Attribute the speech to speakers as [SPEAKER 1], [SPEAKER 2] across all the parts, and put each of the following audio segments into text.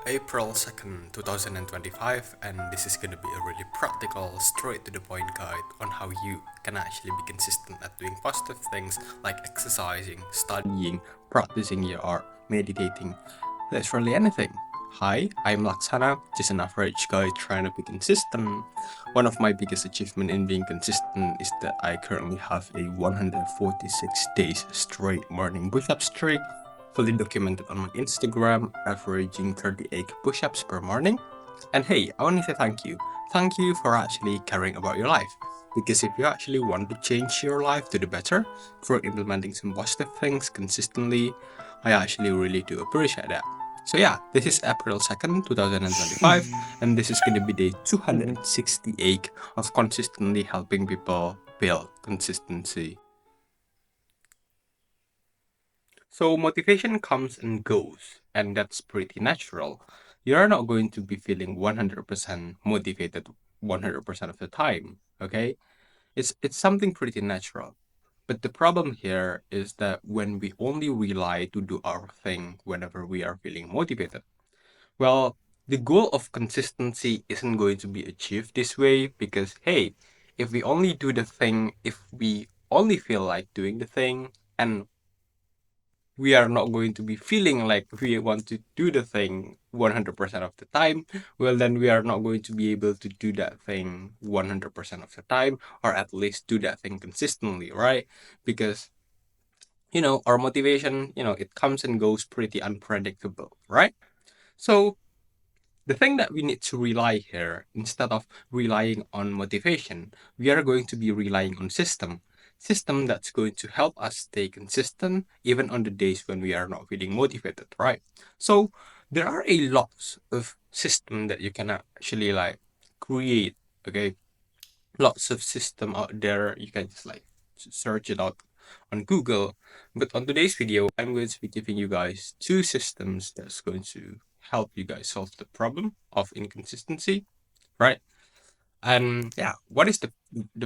[SPEAKER 1] April 2nd, 2025, and this is gonna be a really practical, straight to the point guide on how you can actually be consistent at doing positive things like exercising, studying, practicing your art, meditating, literally anything. Hi, I'm Laksana, just an average guy trying to be consistent. One of my biggest achievements in being consistent is that I currently have a 146 days straight morning push-up streak, fully documented on my Instagram, averaging 38 push-ups per morning. And hey, I want to say thank you. Thank you for actually caring about your life. Because if you actually want to change your life to the better through implementing some positive things consistently, I actually really do appreciate that. So yeah, this is April 2nd, 2025, and this is going to be day 268 of consistently helping people build consistency. So motivation comes and goes, and that's pretty natural. You're not going to be feeling 100% motivated 100% of the time, okay? It's something pretty natural. But the problem here is that when we only rely to do our thing whenever we are feeling motivated, well, the goal of consistency isn't going to be achieved this way because hey, if we only do the thing if we only feel like doing the thing and we are not going to be feeling like we want to do the thing 100% of the time, well, then we are not going to be able to do that thing 100% of the time, or at least do that thing consistently, right? Because, our motivation, it comes and goes pretty unpredictable, right? So, the thing that we need to rely here, instead of relying on motivation, we are going to be relying on system that's going to help us stay consistent even on the days when we are not feeling motivated, right? So there are a lots of system that you can actually like create, okay? Lots of system out there. You can just like search it out on Google. But on today's video, I'm going to be giving you guys two systems that's going to help you guys solve the problem of inconsistency, right? And yeah, what is the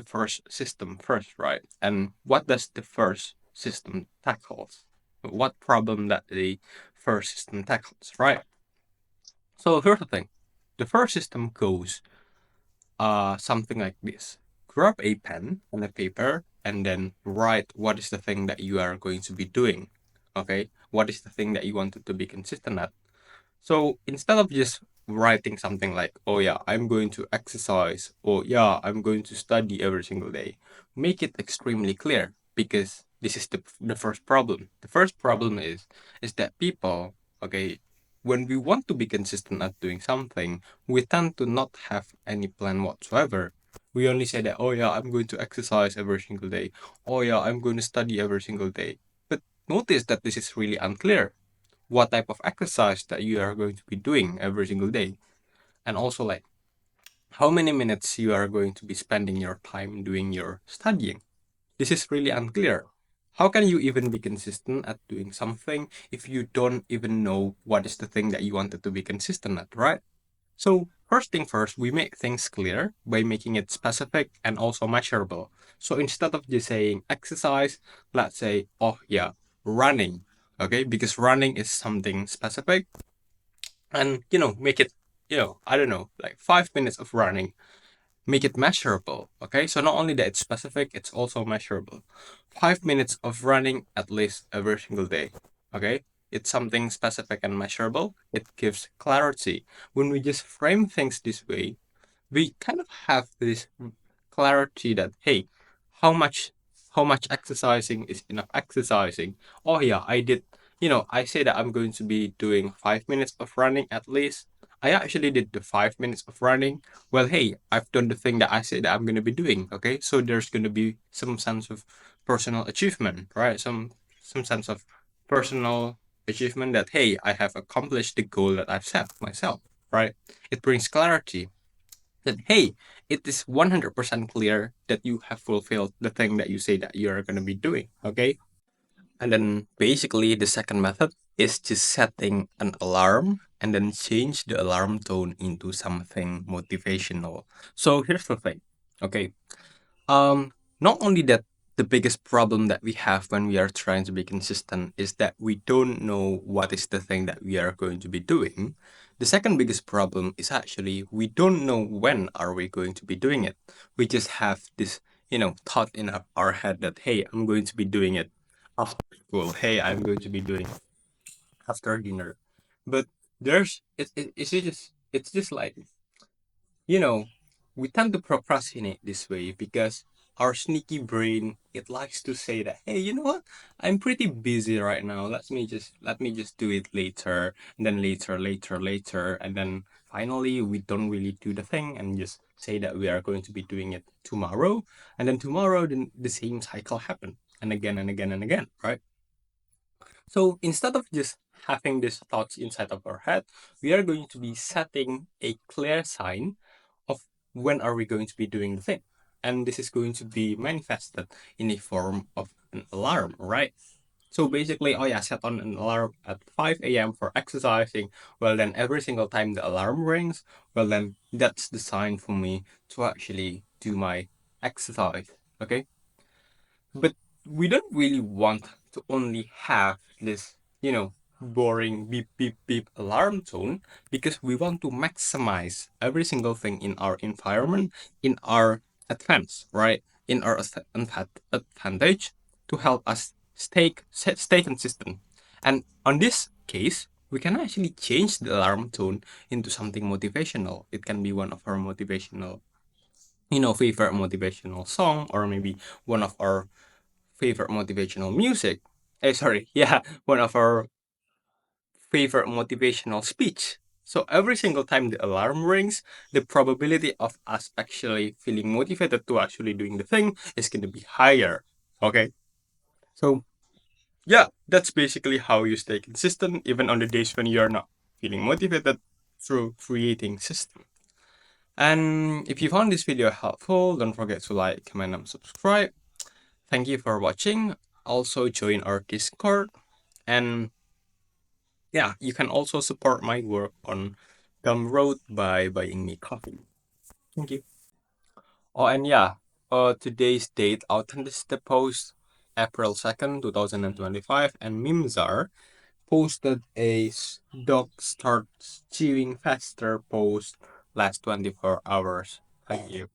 [SPEAKER 1] first system first, right? And what does the first system tackles? What problem that the first system tackles, right? So here's the thing. The first system goes something like this. Grab a pen and a paper and then write what is the thing that you are going to be doing. Okay? What is the thing that you wanted to be consistent at? So instead of just writing something like, oh yeah, I'm going to exercise, or yeah, I'm going to study every single day, make it extremely clear because this is the first problem. The first problem is that people, okay, when we want to be consistent at doing something, we tend to not have any plan whatsoever. We only say that, oh yeah, I'm going to exercise every single day. Oh yeah, I'm going to study every single day. But notice that this is really unclear what type of exercise that you are going to be doing every single day, and also like how many minutes you are going to be spending your time doing your studying. This is really unclear. How can you even be consistent at doing something if you don't even know what is the thing that you wanted to be consistent at, right? So first thing first, we make things clear by making it specific and also measurable. So instead of just saying exercise, let's say, oh yeah, running. Okay, because running is something specific, and make it, I don't know, like 5 minutes of running. Make it measurable. Okay, so not only that it's specific, it's also measurable. 5 minutes of running at least every single day. Okay, it's something specific and measurable. It gives clarity. When we just frame things this way, we kind of have this clarity that hey, how much how much exercising is enough exercising. Oh yeah, I did, I say that I'm going to be doing 5 minutes of running at least. I actually did the 5 minutes of running. Well, hey, I've done the thing that I said that I'm going to be doing. Okay, so there's going to be some sense of personal achievement, right? Some sense of personal achievement that hey, I have accomplished the goal that I've set myself, right? It brings clarity that hey, it is 100% clear that you have fulfilled the thing that you say that you are going to be doing, okay? And then basically the second method is just setting an alarm and then change the alarm tone into something motivational. So here's the thing, okay? Not only that the biggest problem that we have when we are trying to be consistent is that we don't know what is the thing that we are going to be doing. The second biggest problem is actually we don't know when are we going to be doing it. We just have this, thought in our head that, hey, I'm going to be doing it after school. Hey, I'm going to be doing it after dinner. But it's just like, you know, we tend to procrastinate this way because our sneaky brain, it likes to say that, hey, you know what? I'm pretty busy right now. Let me just do it later, and then later, and then finally we don't really do the thing and just say that we are going to be doing it tomorrow, and then tomorrow then the same cycle happen and again and again and again, right? So instead of just having these thoughts inside of our head, we are going to be setting a clear sign of when are we going to be doing the thing. And this is going to be manifested in a form of an alarm, right? So basically, oh yeah, set on an alarm at 5 a.m. for exercising. Well, then every single time the alarm rings, well, then that's the sign for me to actually do my exercise. Okay. But we don't really want to only have this, boring beep, beep, beep alarm tone because we want to maximize every single thing in our environment, in our advance, right? In our advantage to help us stay consistent. And on this case, we can actually change the alarm tone into something motivational. It can be one of our motivational, favorite motivational song, or maybe one of our favorite motivational music. Sorry, yeah, one of our favorite motivational speech. So every single time the alarm rings, the probability of us actually feeling motivated to actually doing the thing is going to be higher. Okay. So yeah, that's basically how you stay consistent even on the days when you're not feeling motivated through creating system. And if you found this video helpful, don't forget to like, comment, and subscribe. Thank you for watching. Also join our Discord, and yeah, you can also support my work on Gumroad by buying me coffee. Thank you. Oh, and yeah, today's date, authenticity post, April 2nd, 2025, and Mimzar posted a dog starts chewing faster post last 24 hours. Thank you.